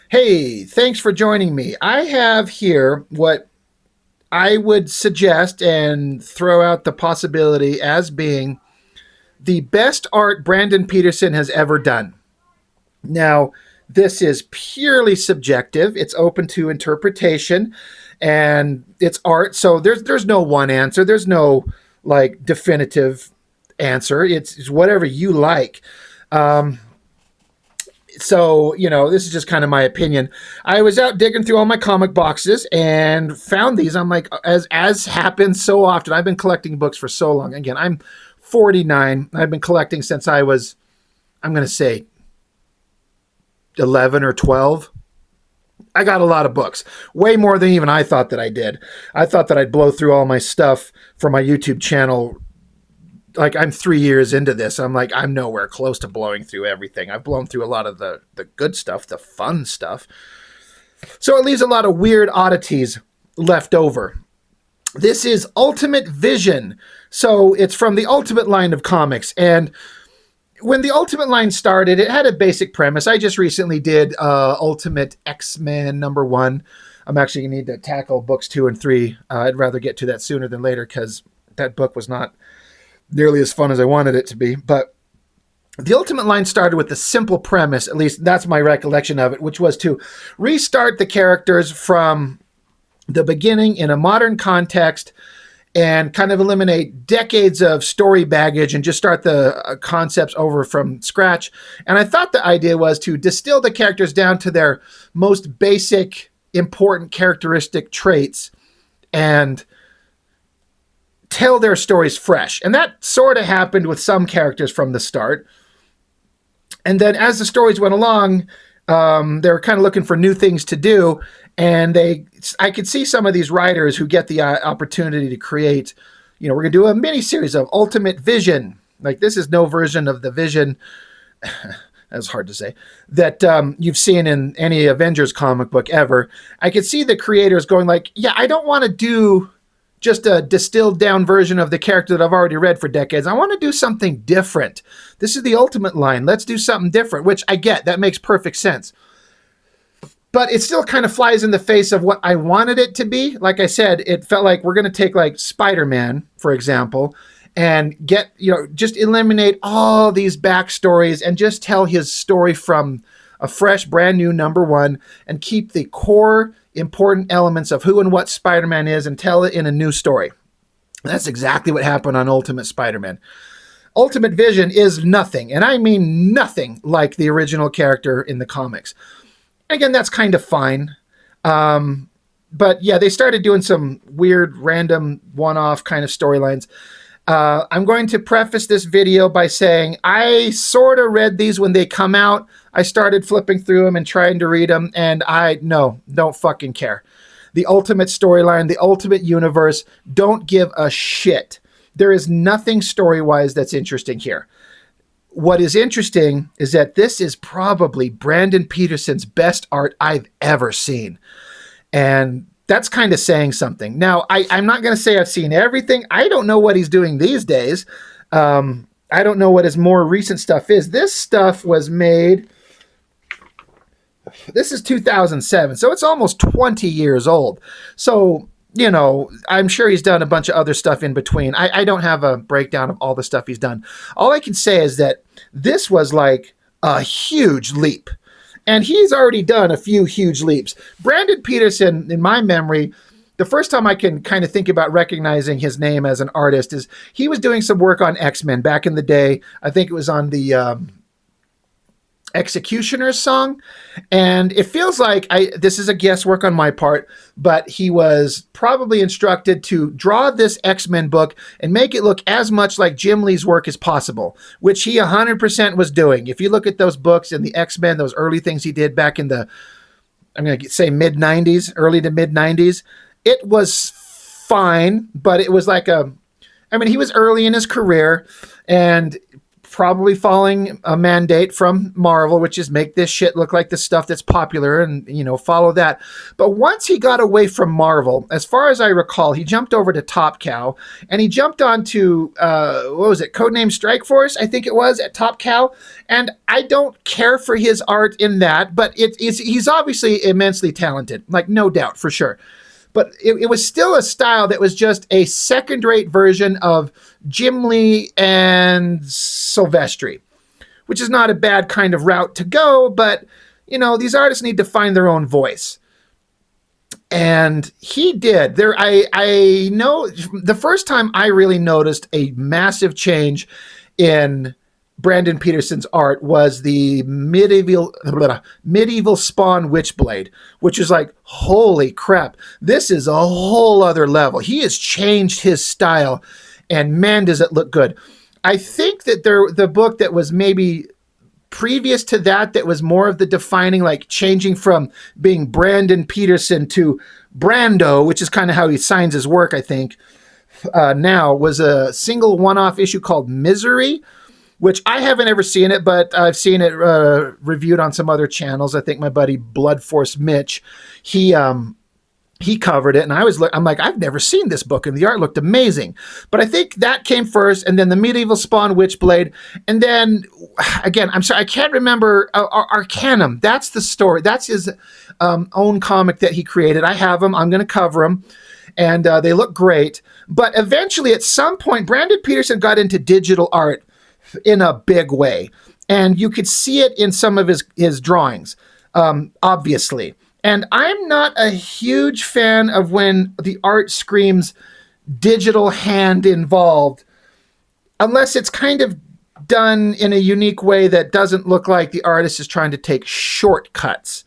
Hey, thanks for joining me. I have here what I would suggest and throw out the possibility as being the best art Brandon Peterson has ever done. Now, this is purely subjective. It's open to interpretation and it's art. So there's no one answer. There's no like definitive answer. It's whatever you like. Um, this is just kind of my opinion. I was out digging through all my comic boxes and found these. I'm like, as happens so often, I've been collecting books for so long. Again, I'm 49. I've been collecting since I was, I'm going to say 11 or 12. I got a lot of books, way more than even I thought that I did. I thought that I'd blow through all my stuff for my YouTube channel. Like, I'm 3 years into this. I'm like, I'm nowhere close to blowing through everything. I've blown through a lot of the good stuff, the fun stuff. So it leaves a lot of weird oddities left over. This is Ultimate Vision. So it's from the Ultimate line of comics. And when the Ultimate line started, it had a basic premise. I just recently did Ultimate X-Men #1. I'm actually going to need to tackle books 2 and 3. I'd rather get to that sooner than later because that book was not nearly as fun as I wanted it to be. But the Ultimate line started with a simple premise, at least that's my recollection of it, which was to restart the characters from the beginning in a modern context and kind of eliminate decades of story baggage and just start the concepts over from scratch. And I thought the idea was to distill the characters down to their most basic, important characteristic traits and tell their stories fresh. And that sort of happened with some characters from the start. And then as the stories went along, they were kind of looking for new things to do. And I could see some of these writers who get the opportunity to create, we're going to do a mini series of Ultimate Vision. Like, this is no version of the Vision. That's hard to say, that you've seen in any Avengers comic book ever. I could see the creators going like, yeah, I don't want to do just a distilled down version of the character that I've already read for decades. I want to do something different. This is the Ultimate line. Let's do something different, which I get. That makes perfect sense. But it still kind of flies in the face of what I wanted it to be. Like I said, it felt like we're going to take like Spider-Man, for example, and just eliminate all these backstories and just tell his story from a fresh, brand new #1 and keep the core important elements of who and what Spider-Man is and tell it in a new story. That's exactly what happened on Ultimate Spider-Man. Ultimate Vision is nothing, and I mean nothing like the original character in the comics. Again, that's kind of fine. But yeah, they started doing some weird, random, one-off kind of storylines. I'm going to preface this video by saying I sort of read these when they come out. I started flipping through them and trying to read them, and don't fucking care. The Ultimate storyline, the Ultimate universe, don't give a shit. There is nothing story-wise that's interesting here. What is interesting is that this is probably Brandon Peterson's best art I've ever seen. And that's kind of saying something. Now, I'm not going to say I've seen everything. I don't know what he's doing these days. I don't know what his more recent stuff is. This stuff was made... This is 2007, so it's almost 20 years old. So, I'm sure he's done a bunch of other stuff in between. I don't have a breakdown of all the stuff he's done. All I can say is that this was like a huge leap. And he's already done a few huge leaps. Brandon Peterson, in my memory, the first time I can kind of think about recognizing his name as an artist is he was doing some work on X-Men back in the day. I think it was on the Executioner's song. And it feels like this is a guesswork on my part, but he was probably instructed to draw this X-Men book and make it look as much like Jim Lee's work as possible, which he 100% was doing. If you look at those books and the X-Men, those early things he did back in the, I'm going to say mid-90s, early to mid-90s, it was fine, but it was like he was early in his career, and probably following a mandate from Marvel, which is make this shit look like the stuff that's popular and, follow that. But once he got away from Marvel, as far as I recall, he jumped over to Top Cow and he jumped onto, what was it, Codename Strike Force, I think it was, at Top Cow. And I don't care for his art in that, but he's obviously immensely talented, like no doubt, for sure. But it was still a style that was just a second-rate version of Jim Lee and Silvestri, which is not a bad kind of route to go, but, these artists need to find their own voice. And he did. I know the first time I really noticed a massive change in Brandon Peterson's art was the medieval Spawn Witchblade, which is like, holy crap, this is a whole other level. He has changed his style, and man, does it look good. I think that the book that was maybe previous to that was more of the defining, like changing from being Brandon Peterson to Brando, which is kind of how he signs his work, I think, now, was a single one-off issue called Misery, which I haven't ever seen it, but I've seen it reviewed on some other channels. I think my buddy Blood Force Mitch, he covered it, and I'm like, I've never seen this book, and the art looked amazing. But I think that came first, and then the Medieval Spawn Witchblade, and then again, I'm sorry, I can't remember Arcanum. That's the story. That's his own comic that he created. I have them. I'm going to cover them, and they look great. But eventually, at some point, Brandon Peterson got into digital art in a big way, and you could see it in some of his drawings, obviously. And I'm not a huge fan of when the art screams digital hand involved, unless it's kind of done in a unique way that doesn't look like the artist is trying to take shortcuts.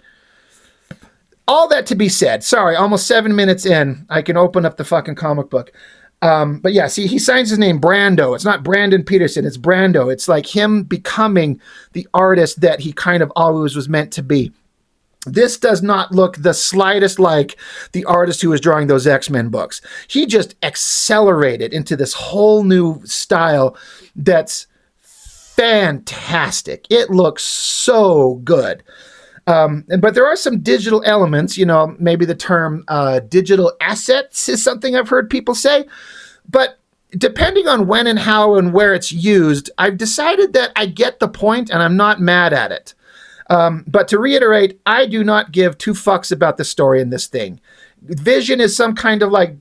All that to be said, sorry, almost 7 minutes in, I can open up the fucking comic book. But yeah, see, he signs his name Brando. It's not Brandon Peterson, it's Brando. It's like him becoming the artist that he kind of always was meant to be. This does not look the slightest like the artist who was drawing those X-Men books. He just accelerated into this whole new style that's fantastic. It looks so good. But there are some digital elements, maybe the term digital assets is something I've heard people say. But depending on when and how and where it's used, I've decided that I get the point and I'm not mad at it. But to reiterate, I do not give two fucks about the story in this thing. Vision is some kind of like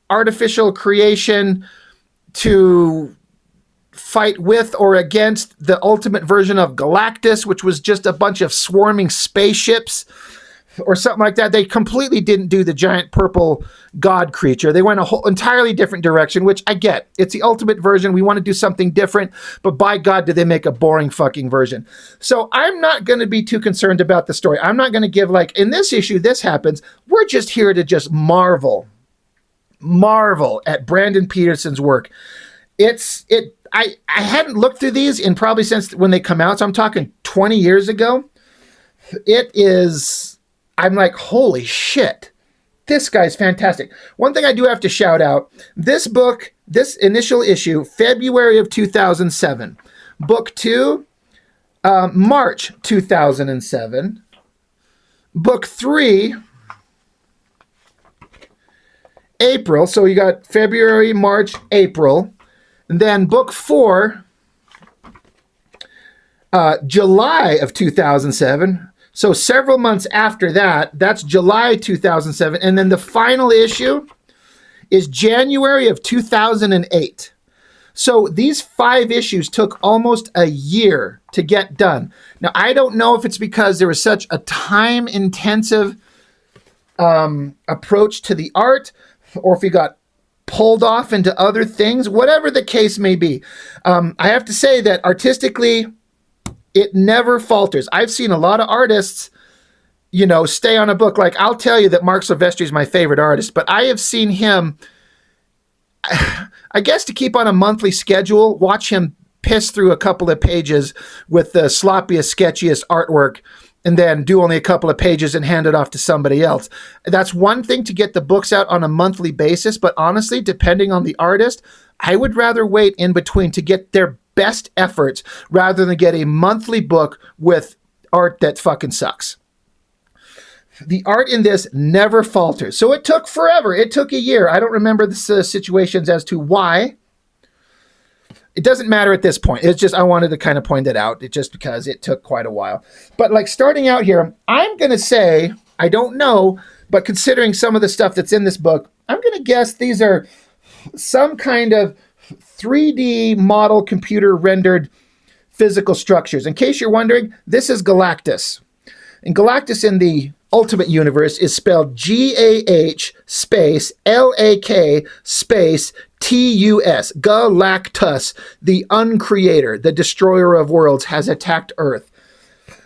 artificial creation to fight with or against the ultimate version of Galactus, which was just a bunch of swarming spaceships or something like that. They completely didn't do the giant purple god creature. They went a whole entirely different direction, which I get. It's the ultimate version. We want to do something different, but by God, did they make a boring fucking version. So I'm not going to be too concerned about the story. I'm not going to give like, in this issue, this happens. We're just here to just marvel at Brandon Peterson's work. I hadn't looked through these in probably since when they come out, so I'm talking 20 years ago. It is, I'm like, holy shit, this guy's fantastic. One thing I do have to shout out, this book, this initial issue, February of 2007. Book 2, March 2007. Book 3, April. So you got February, March, April. And then book 4, July of 2007. So several months after that, that's July 2007. And then the final issue is January of 2008. So these 5 issues took almost a year to get done. Now, I don't know if it's because there was such a time-intensive approach to the art, or if he got pulled off into other things, whatever the case may be. I have to say that artistically, it never falters. I've seen a lot of artists, stay on a book. Like, I'll tell you that Mark Silvestri is my favorite artist, but I have seen him, I guess to keep on a monthly schedule, watch him piss through a couple of pages with the sloppiest, sketchiest artwork, and then do only a couple of pages and hand it off to somebody else. That's one thing to get the books out on a monthly basis, but honestly, depending on the artist, I would rather wait in between to get their best efforts rather than get a monthly book with art that fucking sucks. The art in this never falters. So it took forever. It took a year. I don't remember the situations as to why. It doesn't matter at this point. It's just I wanted to kind of point it out. It just because it took quite a while. But like starting out here, I'm going to say, I don't know, but considering some of the stuff that's in this book, I'm going to guess these are some kind of 3D model computer rendered physical structures. In case you're wondering, this is Galactus. And Galactus in the Ultimate Universe is spelled G-A-H space L-A-K space T-U-S. Galactus, the Uncreator, the Destroyer of Worlds, has attacked Earth.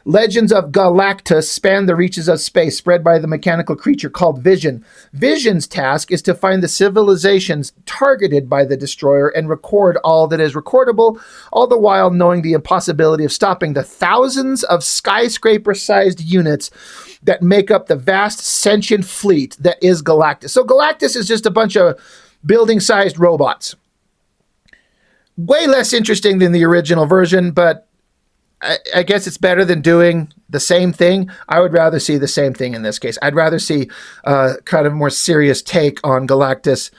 Legends of Galactus span the reaches of space, spread by the mechanical creature called Vision. Vision's task is to find the civilizations targeted by the Destroyer and record all that is recordable, all the while knowing the impossibility of stopping the thousands of skyscraper-sized units that make up the vast sentient fleet that is Galactus. So Galactus is just a bunch of building-sized robots. Way less interesting than the original version, but I guess it's better than doing the same thing. I would rather see the same thing in this case. I'd rather see kind of more serious take on Galactus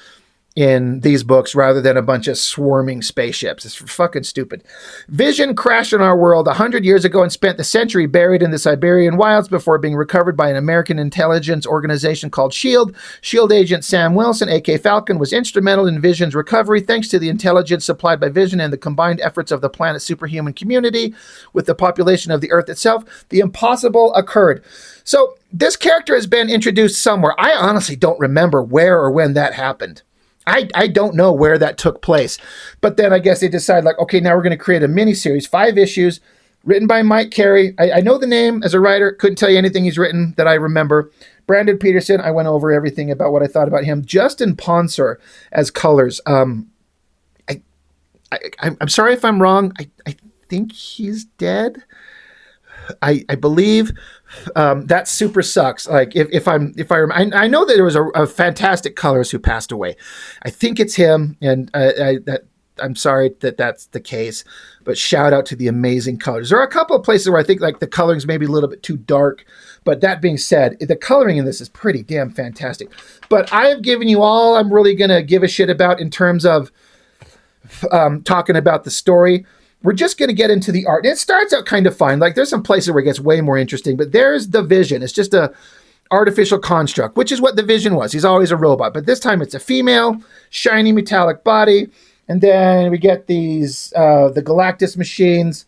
in these books rather than a bunch of swarming spaceships. It's fucking stupid. Vision crashed on our world 100 years ago and spent the century buried in the Siberian wilds before being recovered by an American intelligence organization called SHIELD. SHIELD agent Sam Wilson, a.k.a. Falcon, was instrumental in Vision's recovery thanks to the intelligence supplied by Vision and the combined efforts of the planet's superhuman community with the population of the Earth itself. The impossible occurred. So this character has been introduced somewhere. I honestly don't remember where or when that happened. I don't know where that took place. But then I guess they decided, like, okay, now we're going to create a miniseries, 5 issues, written by Mike Carey. I know the name as a writer. Couldn't tell you anything he's written that I remember. Brandon Peterson, I went over everything about what I thought about him. Justin Ponsor as colors. I'm sorry if I'm wrong. I think he's dead. I believe that super sucks. Like I know that there was a fantastic colorist who passed away. I think it's him, and I'm sorry that that's the case. But shout out to the amazing colors. There are a couple of places where I think like the coloring's maybe a little bit too dark. But that being said, the coloring in this is pretty damn fantastic. But I have given you all I'm really gonna give a shit about in terms of talking about the story. We're just going to get into the art. It starts out kind of fine. Like there's some places where it gets way more interesting, but there's the Vision. It's just a artificial construct, which is what the Vision was. He's always a robot, but this time it's a female, shiny metallic body. And then we get these, the Galactus machines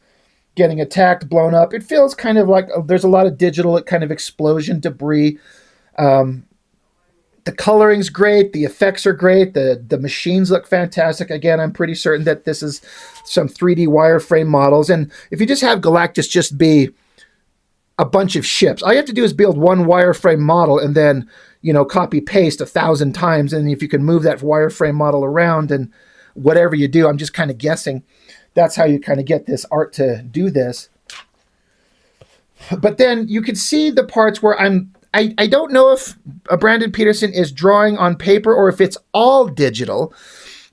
getting attacked, blown up. It feels kind of like there's a lot of digital kind of explosion debris. The coloring's great. The effects are great. The machines look fantastic. Again, I'm pretty certain that this is some 3D wireframe models. And if you just have Galactus just be a bunch of ships, all you have to do is build one wireframe model and then, copy paste 1,000 times. And if you can move that wireframe model around and whatever you do, I'm just kind of guessing that's how you kind of get this art to do this. But then you can see the parts where I don't know if Brandon Peterson is drawing on paper or if it's all digital,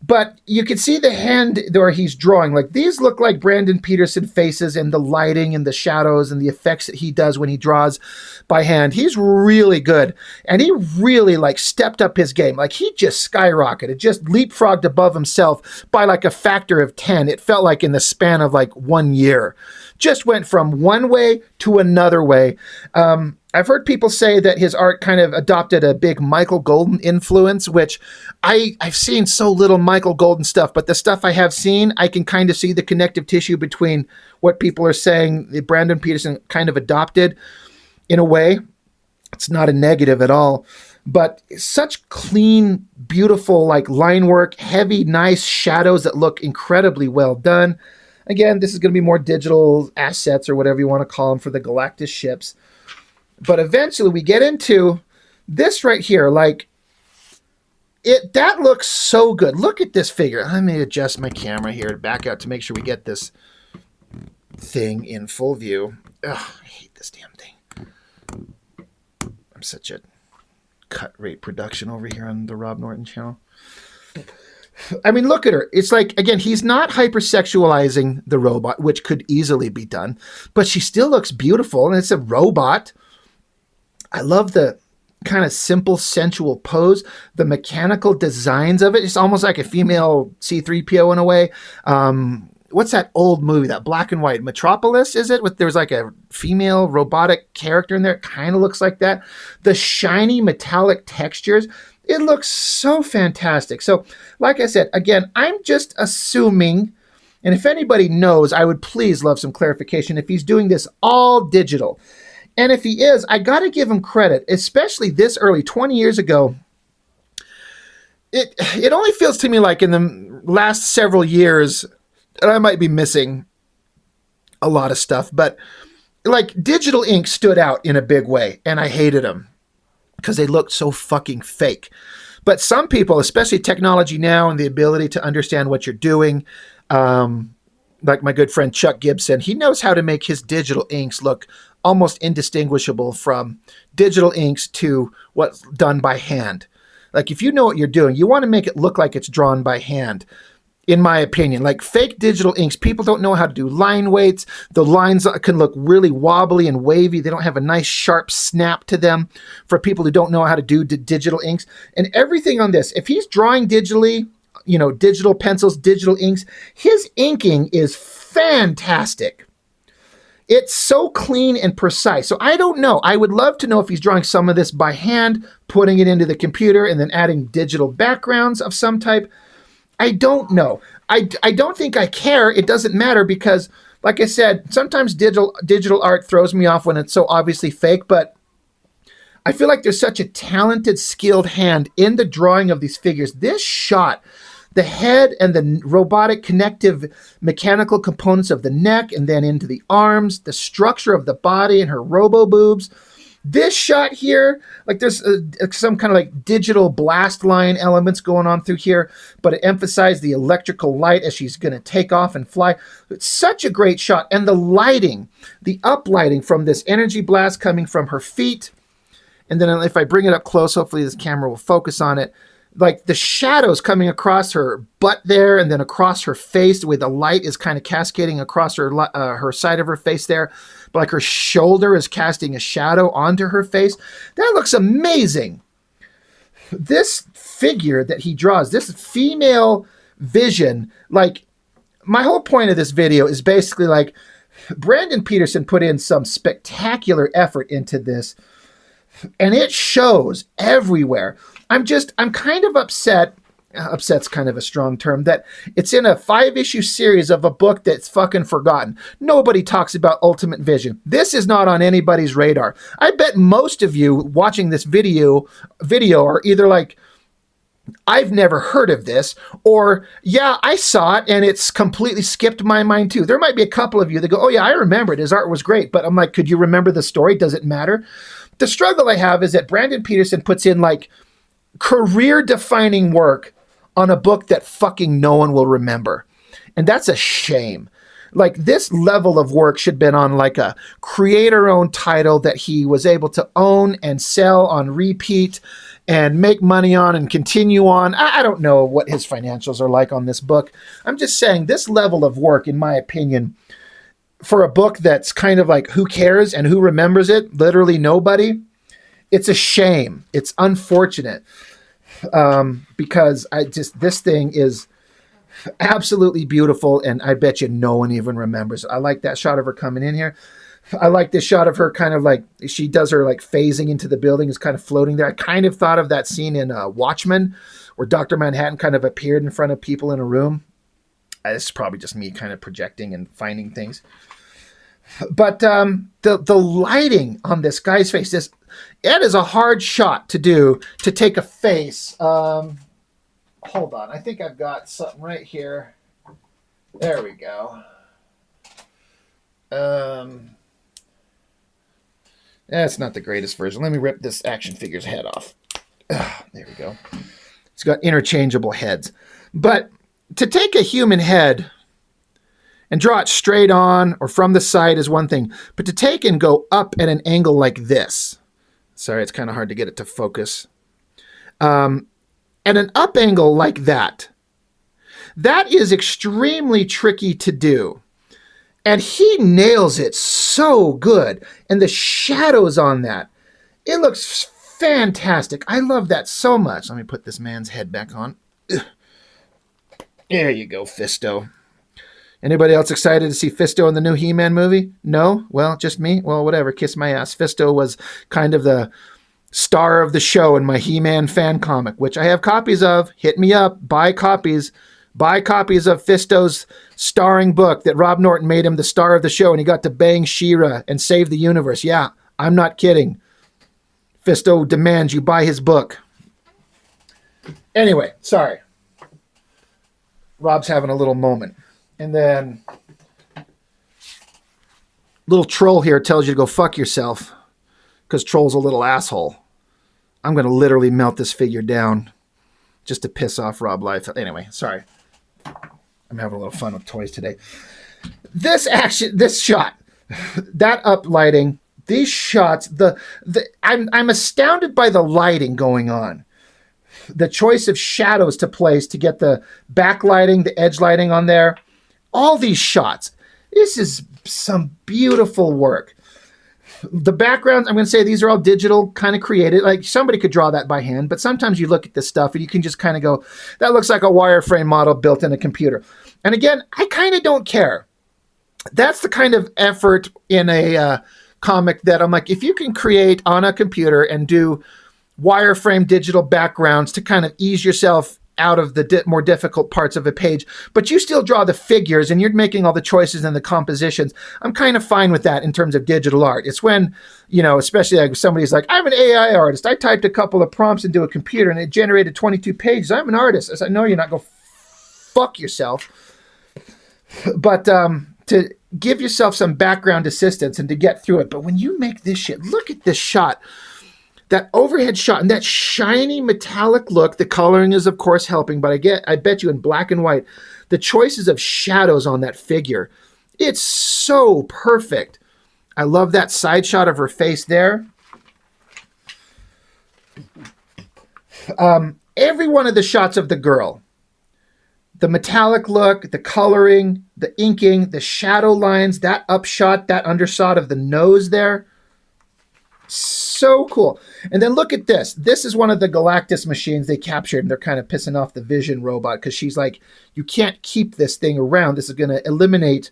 but you can see the hand where he's drawing. Like these look like Brandon Peterson faces and the lighting and the shadows and the effects that he does when he draws by hand. He's really good. And he really stepped up his game. Like he just skyrocketed, just leapfrogged above himself by like a factor of 10. It felt like in the span of 1 year. Just went from one way to another way. I've heard people say that his art kind of adopted a big Michael Golden influence, which I've seen so little Michael Golden stuff, but the stuff I have seen, I can kind of see the connective tissue between what people are saying that Brandon Peterson kind of adopted in a way. It's not a negative at all, but such clean, beautiful, line work, heavy, nice shadows that look incredibly well done. Again, this is going to be more digital assets or whatever you want to call them for the Galactus ships. But eventually we get into this right here. That looks so good. Look at this figure. Let me adjust my camera here to back out to make sure we get this thing in full view. Ugh, I hate this damn thing. I'm such a cut rate production over here on the Rob Norton channel. I mean, look at her. It's like, again, he's not hypersexualizing the robot, which could easily be done, but she still looks beautiful, and it's a robot. I love the kind of simple, sensual pose, the mechanical designs of it. It's almost like a female C-3PO in a way. What's that old movie, that black and white Metropolis, is it? There's like a female robotic character in there. It kind of looks like that. The shiny metallic textures, it looks so fantastic. So, like I said, again, I'm just assuming, and if anybody knows, I would please love some clarification if he's doing this all digital. And if he is, I got to give him credit, especially this early, 20 years ago. It only feels to me like in the last several years, and I might be missing a lot of stuff, but like digital ink stood out in a big way, and I hated them because they looked so fucking fake. But some people, especially technology now and the ability to understand what you're doing, like my good friend Chuck Gibson, he knows how to make his digital inks look almost indistinguishable from digital inks to what's done by hand. Like if you know what you're doing, you want to make it look like it's drawn by hand. In my opinion, like fake digital inks, people don't know how to do line weights. The lines can look really wobbly and wavy. They don't have a nice sharp snap to them for people who don't know how to do digital inks. And everything on this, if he's drawing digitally, digital pencils, digital inks, his inking is fantastic. It's so clean and precise. So I don't know. I would love to know if he's drawing some of this by hand, putting it into the computer, and then adding digital backgrounds of some type. I don't know. I don't think I care. It doesn't matter because, like I said, sometimes digital art throws me off when it's so obviously fake, but I feel like there's such a talented, skilled hand in the drawing of these figures. This shot, the head and the robotic connective mechanical components of the neck and then into the arms, the structure of the body and her robo-boobs. This shot here, like there's some kind of like digital blast line elements going on through here, but it emphasized the electrical light as she's going to take off and fly. It's such a great shot. And the lighting, the uplighting from this energy blast coming from her feet. And then if I bring it up close, hopefully this camera will focus on it. Like the shadows coming across her butt there and then across her face, the way the light is kind of cascading across her side of her face there. But like her shoulder is casting a shadow onto her face. That looks amazing. This figure that he draws, this female vision, like my whole point of this video is basically like Brandon Peterson put in some spectacular effort into this. And it shows everywhere. I'm kind of upset. Upset's kind of a strong term, that it's in a 5-issue series of a book that's fucking forgotten. Nobody talks about Ultimate Vision. This is not on anybody's radar. I bet most of you watching this video are either like, I've never heard of this, or yeah, I saw it and it's completely skipped my mind too. There might be a couple of you that go, oh yeah, I remember it. His art was great. But I'm like, could you remember the story? Does it matter? The struggle I have is that Brandon Peterson puts in like career-defining work on a book that fucking no one will remember. And that's a shame. Like this level of work should have been on like a creator-owned title that he was able to own and sell on repeat and make money on and continue on. I don't know what his financials are like on this book. I'm just saying this level of work, in my opinion, for a book that's kind of like who cares and who remembers it? Literally nobody. It's a shame. It's unfortunate because this thing is absolutely beautiful, and I bet you no one even remembers it. I like that shot of her coming in here. I like this shot of her kind of like, she does her like phasing into the building, is kind of floating there. I kind of thought of that scene in Watchmen where Dr. Manhattan kind of appeared in front of people in a room. It's probably just me kind of projecting and finding things. But the lighting on this guy's face, it is a hard shot to do, to take a face. Hold on. I think I've got something right here. There we go. That's not the greatest version. Let me rip this action figure's head off. There we go. It's got interchangeable heads. But to take a human head and draw it straight on or from the side is one thing. But to take and go up at an angle like this. Sorry, it's kind of hard to get it to focus. At an up angle like that, That is extremely tricky to do. And he nails it so good. And the shadows on that, it looks fantastic. I love that so much. Let me put this man's head back on. There you go, Fisto. Anybody else excited to see Fisto in the new He-Man movie? No? Well, just me? Well, whatever. Kiss my ass. Fisto was kind of the star of the show in my He-Man fan comic, which I have copies of. Hit me up. Buy copies. Buy copies of Fisto's starring book that Rob Norton made him the star of the show, and he got to bang She-Ra and save the universe. Yeah, I'm not kidding. Fisto demands you buy his book. Anyway, sorry. Rob's having a little moment. And then little troll here tells you to go fuck yourself because Troll's a little asshole. I'm going to literally melt this figure down just to piss off Rob Life. Anyway, sorry. I'm having a little fun with toys today. This shot, that uplighting, these shots, I'm astounded by the lighting going on. The choice of shadows to place to get the backlighting, the edge lighting on there. All these shots. This is some beautiful work. The backgrounds, I'm going to say these are all digital, kind of created. Like somebody could draw that by hand, but sometimes you look at this stuff and you can just kind of go, that looks like a wireframe model built in a computer. And again, I kind of don't care. That's the kind of effort in a comic that I'm like, if you can create on a computer and do wireframe digital backgrounds to kind of ease yourself out of the more difficult parts of a page, but you still draw the figures and you're making all the choices and the compositions. I'm kind of fine with that in terms of digital art. It's when, especially like somebody's like, I'm an AI artist. I typed a couple of prompts into a computer and it generated 22 pages. I'm an artist. I said, no, you're not. Go fuck yourself. But to give yourself some background assistance and to get through it. But when you make this shit, look at this shot. That overhead shot and that shiny metallic look, the coloring is of course helping, but I bet you in black and white, the choices of shadows on that figure, it's so perfect. I love that side shot of her face there. Every one of the shots of the girl, the metallic look, the coloring, the inking, the shadow lines, that upshot, that undershot of the nose there, so cool. And then look at this. This is one of the Galactus machines they captured, and they're kind of pissing off the Vision robot because she's like, you can't keep this thing around. This is going to eliminate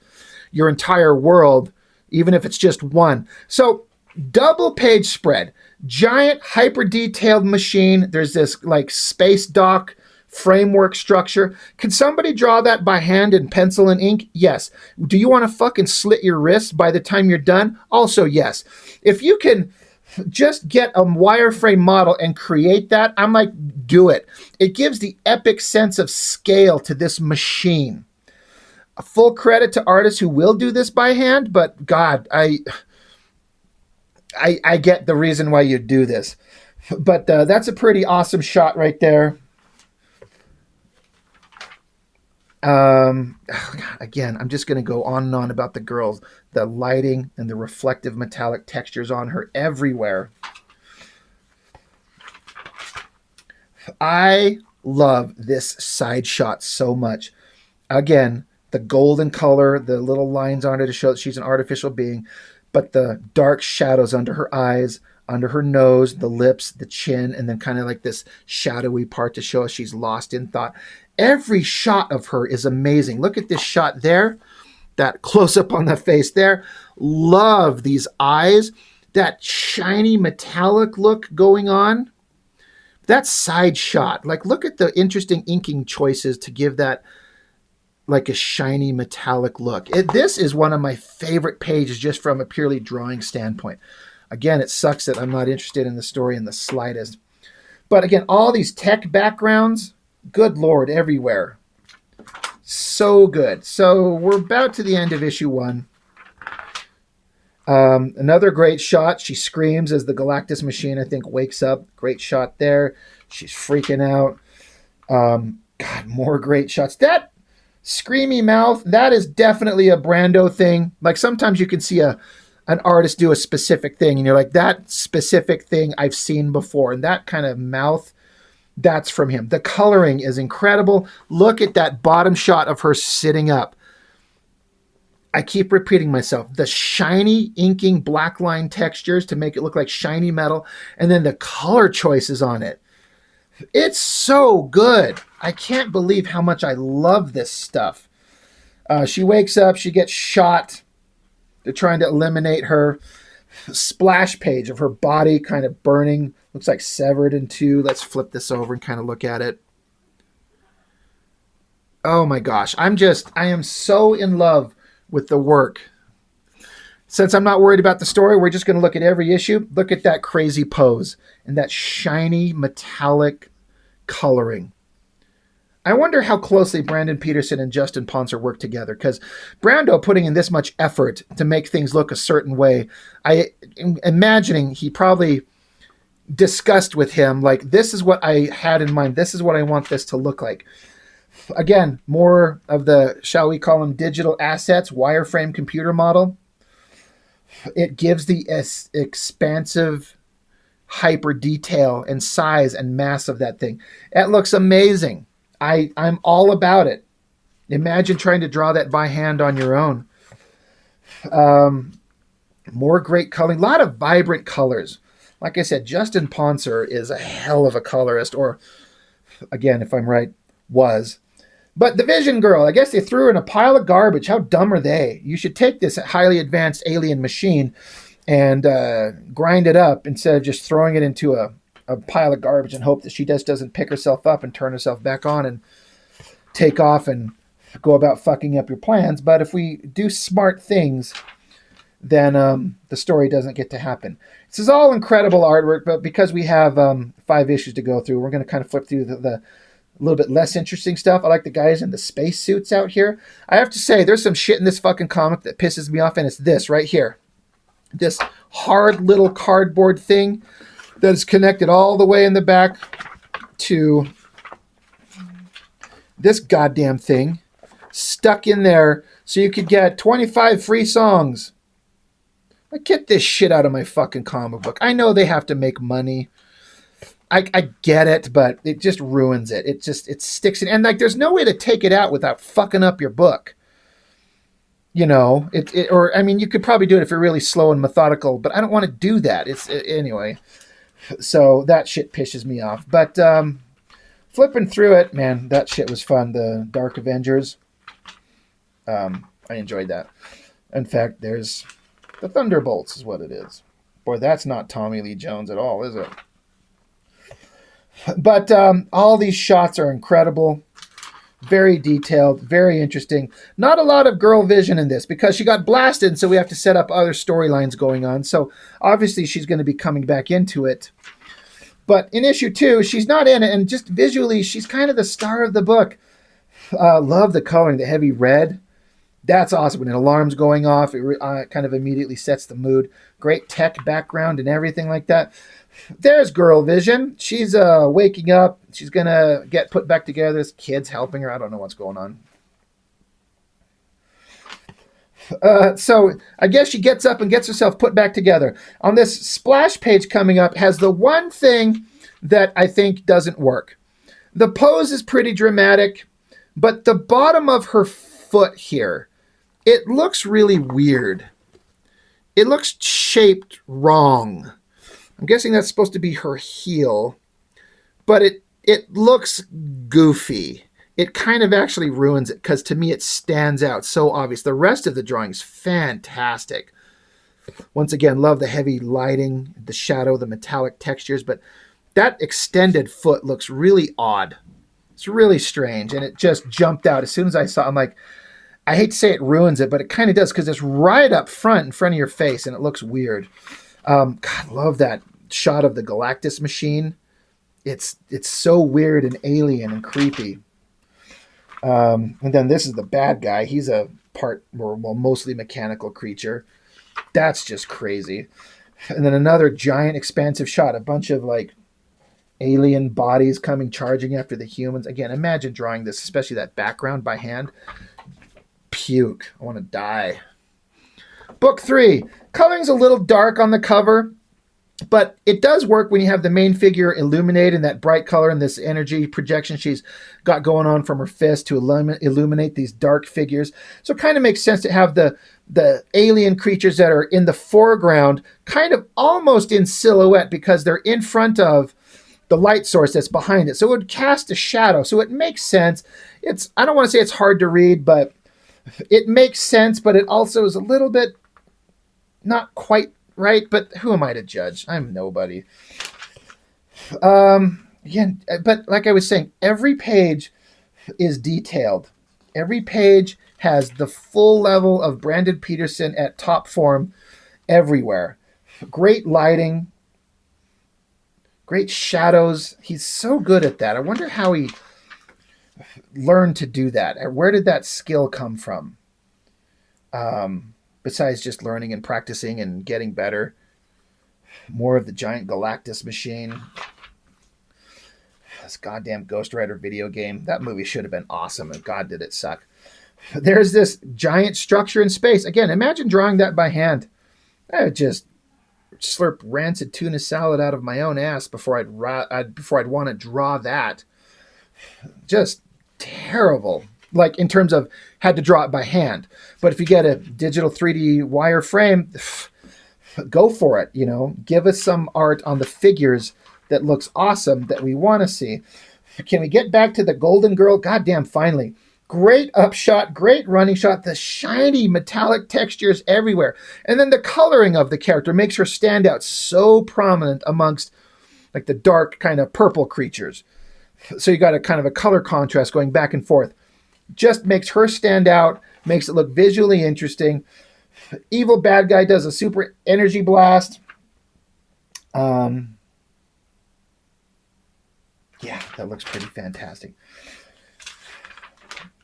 your entire world, even if it's just one. So double page spread, giant hyper detailed machine. There's this like space dock framework structure. Can somebody draw that by hand in pencil and ink? Yes. Do you want to fucking slit your wrists by the time you're done? Also, yes. If you can just get a wireframe model and create that, I'm like, do it. It gives the epic sense of scale to this machine. A full credit to artists who will do this by hand, but God, I get the reason why you do this. But that's a pretty awesome shot right there. Again, I'm just going to go on and on about the girls, the lighting and the reflective metallic textures on her everywhere. I love this side shot so much. Again, the golden color, the little lines on her to show that she's an artificial being, but the dark shadows under her eyes, under her nose, the lips, the chin, and then kind of like this shadowy part to show us she's lost in thought. Every shot of her is amazing. Look at this shot there, that close-up on the face there. Love these eyes, that shiny metallic look going on. That side shot, like look at the interesting inking choices to give that like a shiny metallic look. This is one of my favorite pages just from a purely drawing standpoint. Again, it sucks that I'm not interested in the story in the slightest. But again, all these tech backgrounds, good Lord, everywhere. So good. So we're about to the end of issue 1. Another great shot. She screams as the Galactus machine, I think, wakes up. Great shot there. She's freaking out. God, more great shots. That screamy mouth, that is definitely a Brando thing. Like sometimes you can see an artist do a specific thing and you're like, that specific thing I've seen before. And that kind of mouth That's from him. The coloring is incredible. Look at that bottom shot of her sitting up. I keep repeating myself. The shiny inking black line textures to make it look like shiny metal, and then the color choices on it. It's so good. I can't believe how much I love this stuff. She wakes up, she gets shot. They're trying to eliminate her. Splash page of her body kind of burning. Looks like severed in two. Let's flip this over and kind of look at it. Oh my gosh. I am so in love with the work. Since I'm not worried about the story, we're just going to look at every issue. Look at that crazy pose and that shiny metallic coloring. I wonder how closely Brandon Peterson and Justin Ponser work together, because Brando putting in this much effort to make things look a certain way, I am imagining he probably discussed with him, like, this is what I had in mind. This is what I want this to look like. Again, more of the, shall we call them, digital assets, wireframe computer model. It gives the expansive hyper detail and size and mass of that thing. It looks amazing. I'm all about it. Imagine trying to draw that by hand on your own. More great coloring. A lot of vibrant colors. Like I said, Justin Ponser is a hell of a colorist, or, again, if I'm right, was. But the Vision Girl, I guess they threw her in a pile of garbage. How dumb are they? You should take this highly advanced alien machine and grind it up instead of just throwing it into a pile of garbage and hope that she just doesn't pick herself up and turn herself back on and take off and go about fucking up your plans. But if we do smart things, then the story doesn't get to happen. This is all incredible artwork, but because we have 5 issues to go through, we're going to kind of flip through the little bit less interesting stuff. I like the guys in the space suits out here. I have to say, there's some shit in this fucking comic that pisses me off, and it's this right here. This hard little cardboard thing that is connected all the way in the back to this goddamn thing stuck in there so you could get 25 free songs. Like, get this shit out of my fucking comic book. I know they have to make money. I get it, but it just ruins it. It sticks in. And, like, there's no way to take it out without fucking up your book. You know, or, I mean, you could probably do it if you're really slow and methodical, but I don't want to do that. Anyway. So that shit pisses me off. But flipping through it, man, that shit was fun. The Dark Avengers. I enjoyed that. In fact, there's the Thunderbolts is what it is. Boy, that's not Tommy Lee Jones at all, is it? But all these shots are incredible. Very detailed, very interesting. Not a lot of girl vision in this because she got blasted, so we have to set up other storylines going on. So obviously she's going to be coming back into it. But in issue 2, she's not in it, and just visually, she's kind of the star of the book. Love the coloring, the heavy red. That's awesome. When an alarm's going off, it kind of immediately sets the mood. Great tech background and everything like that. There's Girl Vision. She's waking up. She's going to get put back together. This kid's helping her. I don't know what's going on. So I guess she gets up and gets herself put back together. On this splash page coming up has the one thing that I think doesn't work. The pose is pretty dramatic, but the bottom of her foot here, it looks really weird. It looks shaped wrong. I'm guessing that's supposed to be her heel, but it looks goofy. It kind of actually ruins it because to me it stands out so obvious. The rest of the drawing is fantastic. Once again, love the heavy lighting, the shadow, the metallic textures, but that extended foot looks really odd. It's really strange, and it just jumped out. As soon as I saw it, I'm like, I hate to say it ruins it, but it kind of does because it's right up front in front of your face, and it looks weird. God, love that shot of the Galactus machine. It's so weird and alien and creepy. And then this is the bad guy. He's a mostly mechanical creature. That's just crazy. And then another giant expansive shot, a bunch of like alien bodies coming charging after the humans. Again, imagine drawing this, especially that background by hand. Puke. I want to die. Book 3. Coloring's a little dark on the cover, But it does work when you have the main figure illuminated in that bright color and this energy projection she's got going on from her fist to illuminate these dark figures. So it kind of makes sense to have the alien creatures that are in the foreground kind of almost in silhouette because they're in front of the light source that's behind it. So it would cast a shadow. So it makes sense. I don't want to say it's hard to read, but it makes sense, but it also is a little bit not quite right, but who am I to judge? I'm nobody. Yeah, but like I was saying, every page is detailed. Every page has the full level of Brandon Peterson at top form everywhere. Great lighting, great shadows. He's so good at that. I wonder how he learned to do that. Where did that skill come from? Besides just learning and practicing and getting better. More of the giant Galactus machine. This goddamn Ghost Rider video game. That movie should have been awesome, and God did it suck. There's this giant structure in space. Again, imagine drawing that by hand. I would just slurp rancid tuna salad out of my own ass before I'd want to draw that. Just terrible. Like in terms of had to draw it by hand. But if you get a digital 3D wireframe, go for it. Give us some art on the figures that looks awesome that we want to see. Can we get back to the Golden Girl? Goddamn, finally. Great upshot, great running shot, the shiny metallic textures everywhere. And then the coloring of the character makes her stand out so prominent amongst like the dark kind of purple creatures. So you got a kind of a color contrast going back and forth. Just makes her stand out, makes it look visually interesting. Evil bad guy does a super energy blast. Yeah, that looks pretty fantastic.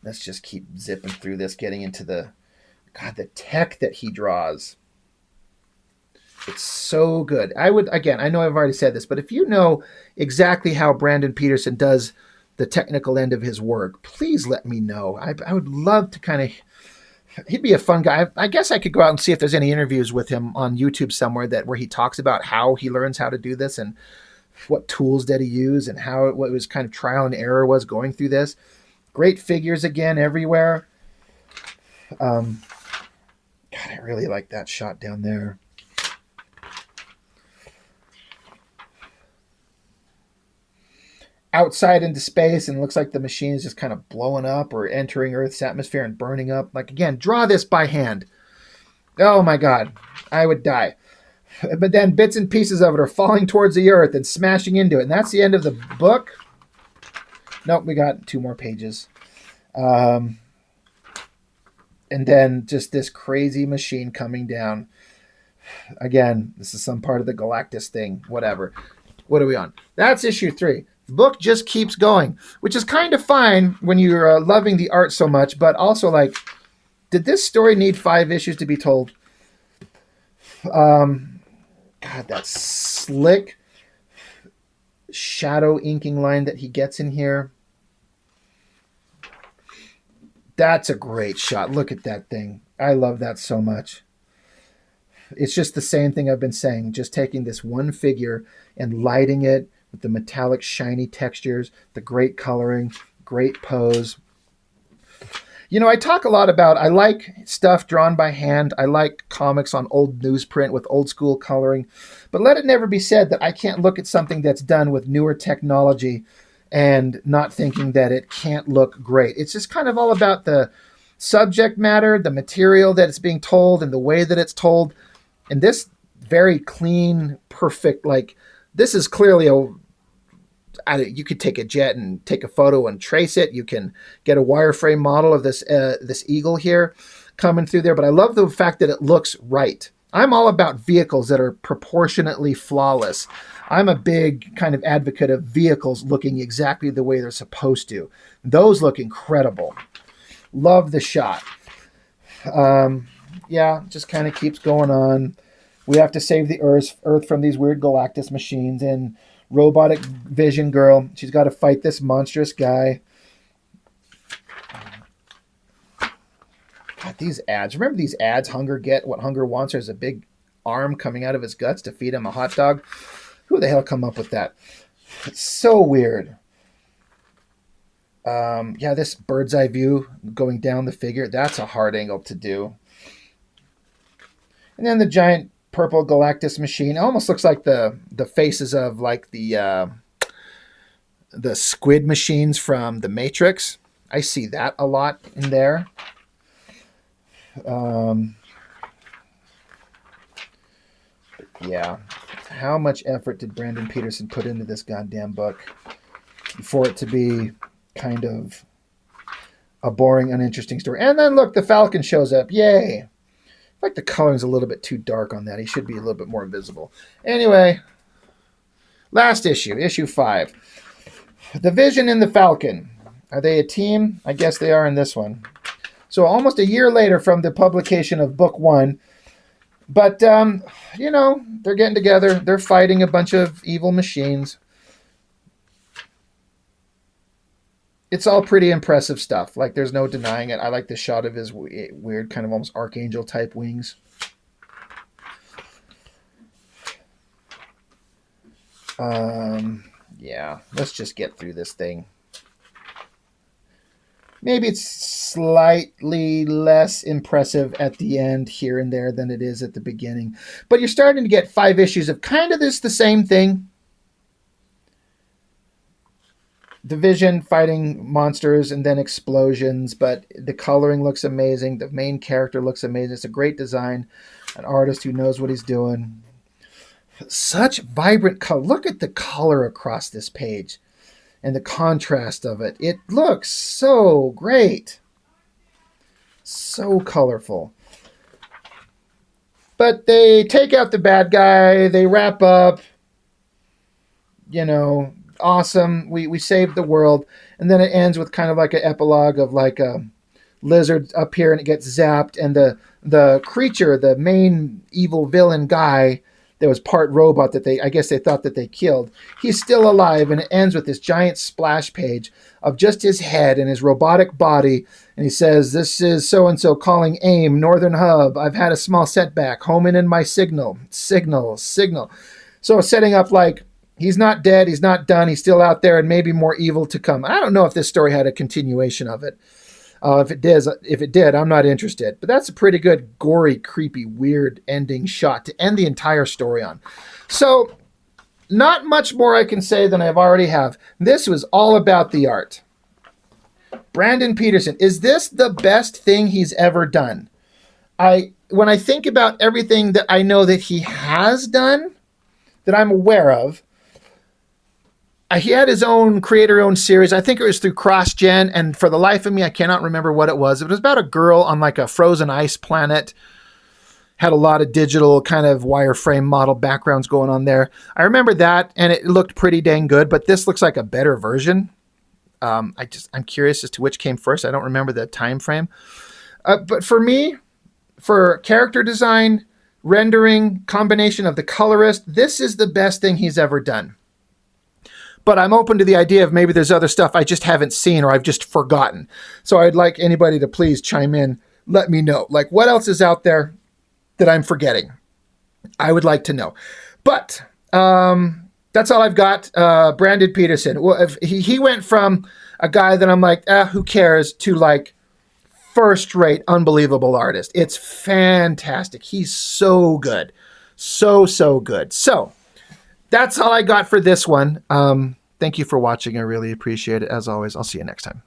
Let's just keep zipping through this, getting into the tech that he draws. It's so good. I know I've already said this, but if you know exactly how Brandon Peterson does the technical end of his work, please let me know. I would love to he'd be a fun guy. I guess I could go out and see if there's any interviews with him on YouTube somewhere where he talks about how he learns how to do this and what tools did he use and what his kind of trial and error was going through this. Great figures again everywhere. God, I really like that shot down there. Outside into space, and it looks like the machine is just kind of blowing up or entering Earth's atmosphere and burning up. Like, again, draw this by hand. Oh my God, I would die. But then bits and pieces of it are falling towards the Earth and smashing into it. And that's the end of the book. Nope, we got 2 more pages. And then just this crazy machine coming down. Again, this is some part of the Galactus thing. Whatever. What are we on? That's issue 3. The book just keeps going, which is kind of fine when you're loving the art so much, but also like, did this story need 5 issues to be told? God, that slick shadow inking line that he gets in here. That's a great shot. Look at that thing. I love that so much. It's just the same thing I've been saying, just taking this one figure and lighting it with the metallic shiny textures, the great coloring, great pose. I talk a lot about, I like stuff drawn by hand. I like comics on old newsprint with old school coloring. But let it never be said that I can't look at something that's done with newer technology and not thinking that it can't look great. It's just kind of all about the subject matter, the material that it's being told, and the way that it's told. And this very clean, perfect, like, this is clearly you could take a jet and take a photo and trace it. You can get a wireframe model of this eagle here coming through there. But I love the fact that it looks right. I'm all about vehicles that are proportionately flawless. I'm a big kind of advocate of vehicles looking exactly the way they're supposed to. Those look incredible. Love the shot. Yeah, just kind of keeps going on. We have to save the Earth from these weird Galactus machines, and robotic vision girl, she's got to fight this monstrous guy. God, these ads. Remember these ads? Hunger get what hunger wants. There's a big arm coming out of his guts to feed him a hot dog. Who the hell come up with that? It's so weird. Yeah, this bird's eye view going down the figure, that's a hard angle to do. And then the giant purple Galactus machine. It almost looks like the faces of like the squid machines from the Matrix. I see that a lot in there. Yeah. How much effort did Brandon Peterson put into this goddamn book for it to be kind of a boring, uninteresting story? And then look, the Falcon shows up. Yay. I like the coloring's a little bit too dark on that. He should be a little bit more visible. Anyway, last issue, issue 5. The Vision and the Falcon. Are they a team? I guess they are in this one. So almost a year later from the publication of book 1. But, you know, they're getting together. They're fighting a bunch of evil machines. It's all pretty impressive stuff. Like, there's no denying it. I like the shot of his weird kind of almost archangel type wings. Yeah, let's just get through this thing. Maybe it's slightly less impressive at the end here and there than it is at the beginning. But you're starting to get 5 issues of kind of the same thing. The Vision fighting monsters and then explosions, but the coloring looks amazing. The main character looks amazing. It's a great design. An artist who knows what he's doing. Such vibrant color. Look at the color across this page and the contrast of it. It looks so great. So colorful. But they take out the bad guy. They wrap up. You know, awesome. We saved the world. And then it ends with kind of like an epilogue of like a lizard up here and it gets zapped. And the creature, the main evil villain guy, there was part robot that I guess they thought that they killed. He's still alive, and it ends with this giant splash page of just his head and his robotic body. And he says, "This is so-and-so calling AIM, Northern Hub. I've had a small setback. Homing in my signal. Signal. So setting up like he's not dead, he's not done, he's still out there, and maybe more evil to come. I don't know if this story had a continuation of it. If it did, I'm not interested. But that's a pretty good, gory, creepy, weird ending shot to end the entire story on. So, not much more I can say than I've already have. This was all about the art. Brandon Peterson, is this the best thing he's ever done? When I think about everything that I know that he has done, that I'm aware of, he had his own creator-owned series. I think it was through CrossGen, and for the life of me, I cannot remember what it was. It was about a girl on like a frozen ice planet. Had a lot of digital kind of wireframe model backgrounds going on there. I remember that, and it looked pretty dang good, but this looks like a better version. I'm curious as to which came first. I don't remember the time frame. But for me, for character design, rendering, combination of the colorist, this is the best thing he's ever done. But I'm open to the idea of maybe there's other stuff I just haven't seen or I've just forgotten. So I'd like anybody to please chime in. Let me know. Like, what else is out there that I'm forgetting? I would like to know. But that's all I've got. Brandon Peterson. Well, if he went from a guy that I'm like, who cares, to like first-rate, unbelievable artist. It's fantastic. He's so good. So good. So that's all I got for this one. Thank you for watching. I really appreciate it. As always, I'll see you next time.